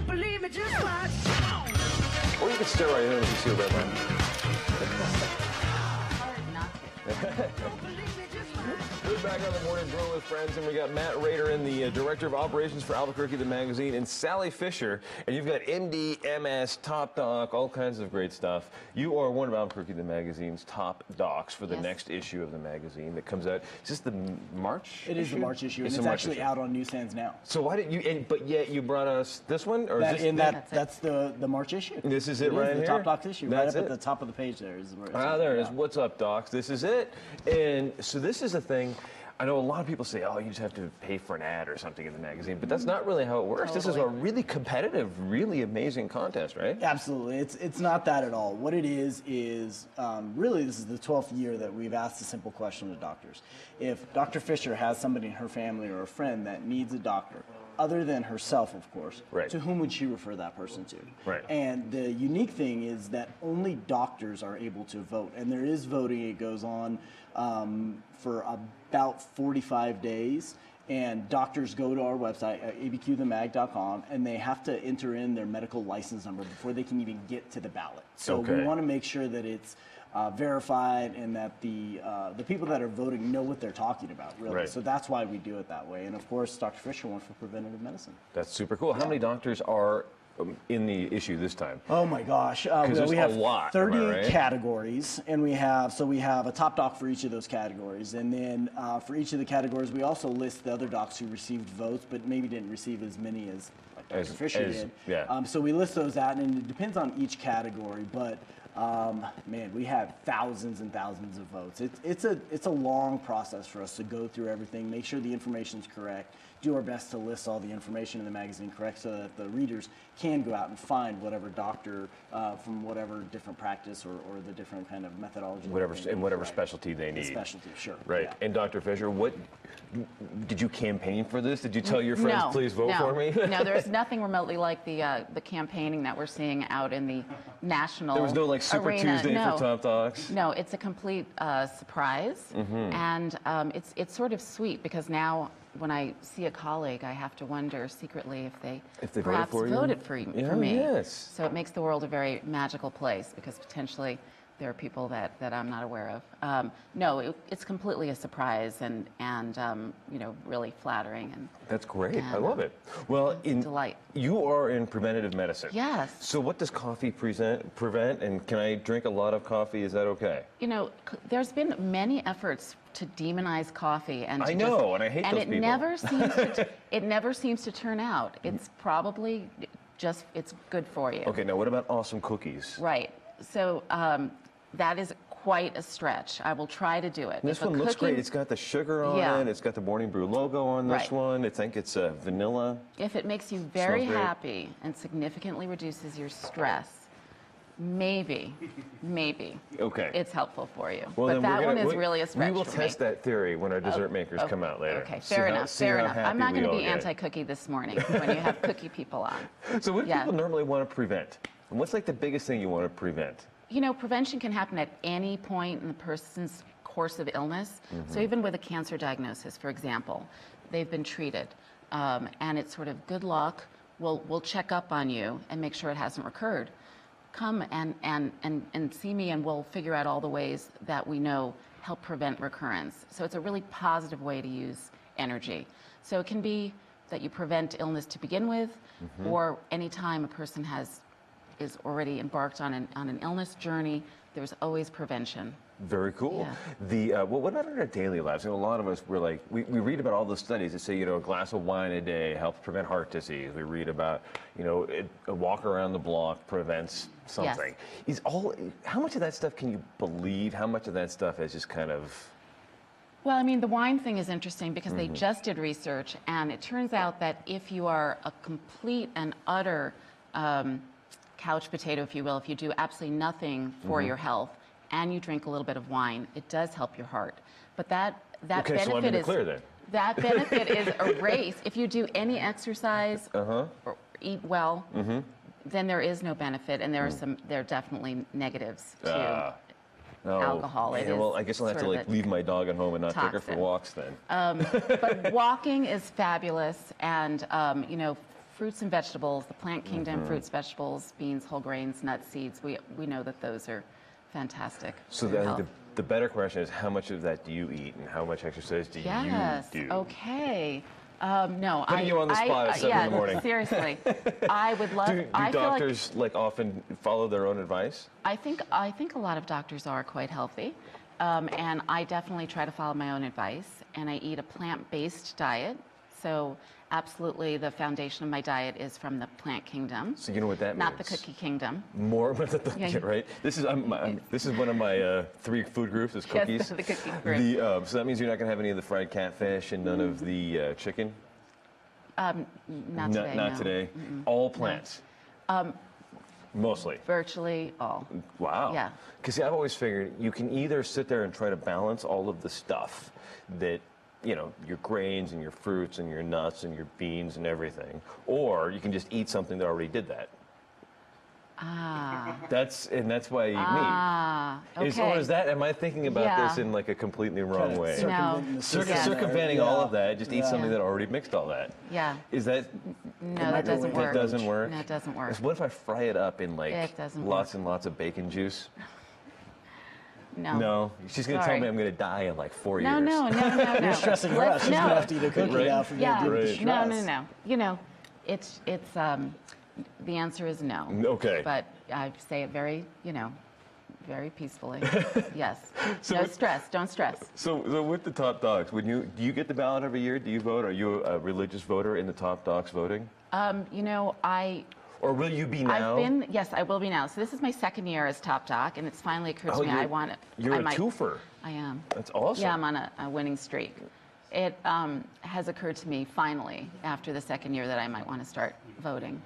believe me, just watch. Or you can stare right in if you see a red line. Hard not to. We're back on the Morning Brew with friends, and we got Matt Rader in the Director of Operations for Albuquerque, the magazine, and Sally Fisher, and you've got MD, MS, Top Doc, all kinds of great stuff. You are one of Albuquerque, the magazine's top docs for the next issue of the magazine that comes out. Is this the March It is the March issue, and it's actually out on newsstands now. So why didn't you, but yet you brought us this one? Or That's the March issue. This is it right here? The Top Docs issue, That's right up it? at the top of the page there. There it is. What's up, docs? This is it. And so this is a thing. I know a lot of people say, oh, you just have to pay for an ad or something in the magazine, but that's not really how it works. Totally. This is a really competitive, really amazing contest, right? Absolutely. It's not that at all. What it is really this is the 12th year that we've asked a simple question to doctors. If Dr. Fisher has somebody in her family or a friend that needs a doctor, other than herself, of course, right, to whom would she refer that person to? Right. And the unique thing is that only doctors are able to vote, and there is voting. It goes on for about 45 days, and doctors go to our website, abqthemag.com, and they have to enter in their medical license number before they can even get to the ballot. So we want to make sure that it's verified and that the people that are voting know what they're talking about, really. Right. So that's why we do it that way. And of course, Dr. Fisher won for preventative medicine. That's super cool. How many doctors are in the issue this time? Oh my gosh, we have a lot, 30 categories, and we have a top doc for each of those categories, and then for each of the categories we also list the other docs who received votes but maybe didn't receive as many as Dr. Fisher did. Yeah. So we list those out, and it depends on each category, but man, we have thousands and thousands of votes. It's a long process for us to go through everything, make sure the information's correct, do our best to list all the information in the magazine correct so that the readers can go out and find whatever doctor from whatever different practice or the different kind of methodology. Whatever specialty they need. Specialty, sure. Right. Yeah. And Dr. Fisher, what did you campaign for this? Did you tell your friends, please vote for me? No, there's nothing remotely like the campaigning that we're seeing out in the national There was no like Super arena. Tuesday for Top Docs? No, it's a complete surprise, and it's sort of sweet because now when I see a colleague, I have to wonder secretly if they perhaps voted for me. Yes. So it makes the world a very magical place because potentially there are people that I'm not aware of. No, it's completely a surprise and really flattering. And that's great. I love it. Well, delight. You are in preventative medicine. Yes. So what does coffee prevent? And can I drink a lot of coffee? Is that okay? You know, there's been many efforts to demonize coffee, and I know, and I hate those people. And it never seems to turn out. It's probably it's good for you. Okay. Now, what about awesome cookies? Right. So that is quite a stretch. I will try to do it. This one looks great. It's got the sugar on it. It's got the Morning Brew logo on this one. I think it's vanilla. If it makes you very happy and significantly reduces your stress, maybe okay, it's helpful for you. Well, but that one is really a stretch. We will test that theory when our dessert makers come out later. Okay, fair enough. I'm not going to be anti-cookie this morning when you have cookie people on. So what do people normally want to prevent? And what's like the biggest thing you want to prevent? You know, prevention can happen at any point in the person's course of illness. So even with a cancer diagnosis, for example, they've been treated, and it's sort of good luck. We'll check up on you and make sure it hasn't recurred. Come and see me, and we'll figure out all the ways that we know help prevent recurrence. So it's a really positive way to use energy. So it can be that you prevent illness to begin with, or anytime a person is already embarked on an illness journey, there's always prevention. Very cool. Yeah. What about in our daily lives? You know, a lot of us, we read about all the studies that say, a glass of wine a day helps prevent heart disease. We read about, a walk around the block prevents something. Yes. How much of that stuff can you believe? How much of that stuff is just kind of... Well, I mean, the wine thing is interesting because they just did research, and it turns out that if you are a complete and utter couch potato, if you will, if you do absolutely nothing for your health, and you drink a little bit of wine, it does help your heart. But that benefit so I'm clear then. That benefit is erased if you do any exercise or eat well. Then there is no benefit, and there are definitely negatives to alcohol. Well, I guess I'll have to leave my dog at home and not take her for walks then. But walking is fabulous, and fruits and vegetables, the plant kingdom, fruits, vegetables, beans, whole grains, nuts, seeds, we know that those are fantastic. So for your the, health. the better question is, how much of that do you eat, and how much exercise do Yes. you do? Okay. No, Putting you on the spot at 7 in the morning. Seriously, I would love. Do I feel like doctors often follow their own advice? I think a lot of doctors are quite healthy, and I definitely try to follow my own advice. And I eat a plant-based diet, so absolutely the foundation of my diet is from the plant kingdom. So you know what that not means? the cookie kingdom. More, Yeah. right? This is this is one of my 3 food groups is cookies. Yes, the cookie group. So that means you're not going to have any of the fried catfish and none of the chicken. Not today. Not no. today. All plants. Mostly. Virtually all. Wow. Yeah. Because see, I've always figured you can either sit there and try to balance all of the stuff that, your grains and your fruits and your nuts and your beans and everything, or you can just eat something that already did that. Ah. That's why you eat Ah. meat. Okay. Am I thinking about Yeah. this in like a completely wrong Kinda way? circumventing the system there. Circumventing all of that, just eat Yeah. something that already mixed all that. Yeah. Is that No, that doesn't microwave work. that doesn't work? No, it doesn't work. What if I fry it up in like It doesn't lots and lots of bacon juice? No. No, she's gonna tell Sorry. me I'm gonna die in like 4 No, years. no. You're stressing her out. She's No. gonna have to eat a cookie Right. now for you Yeah. to deal with the Right. stress. No. It's the answer is no. Okay. But I say it very, very peacefully. Yes. So No with- stress. Don't stress. So with the top dogs, do you get the ballot every year? Do you vote? Are you a religious voter in the top dogs voting? Or will you be now? Yes, I will be now. So this is my second year as top doc, and it's finally occurred to me I want it. You're I a might- twofer. I am. That's awesome. Yeah, I'm on a winning streak. It has occurred to me finally after the second year that I might want to start voting.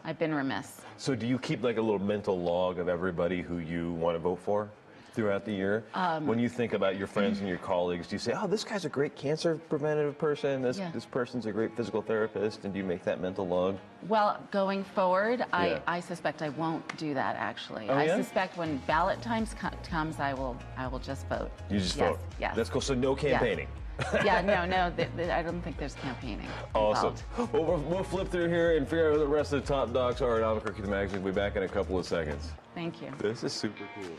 I've been remiss. So do you keep like a little mental log of everybody who you want to vote for throughout the year? When you think about your friends and your colleagues, do you say, oh, this guy's a great cancer preventative person, this person's a great physical therapist, and do you make that mental log? Well, going forward, Yeah. I suspect I won't do that actually. Oh, I yeah? suspect when ballot times comes, I will just vote. You just Yes, vote? Yes. That's cool. So no campaigning? Yeah, no, I don't think there's campaigning Awesome. involved. Well, we'll flip through here and figure out who the rest of the top dogs are at Albuquerque the Magazine. We'll be back in a couple of seconds. Thank you. This is super cool.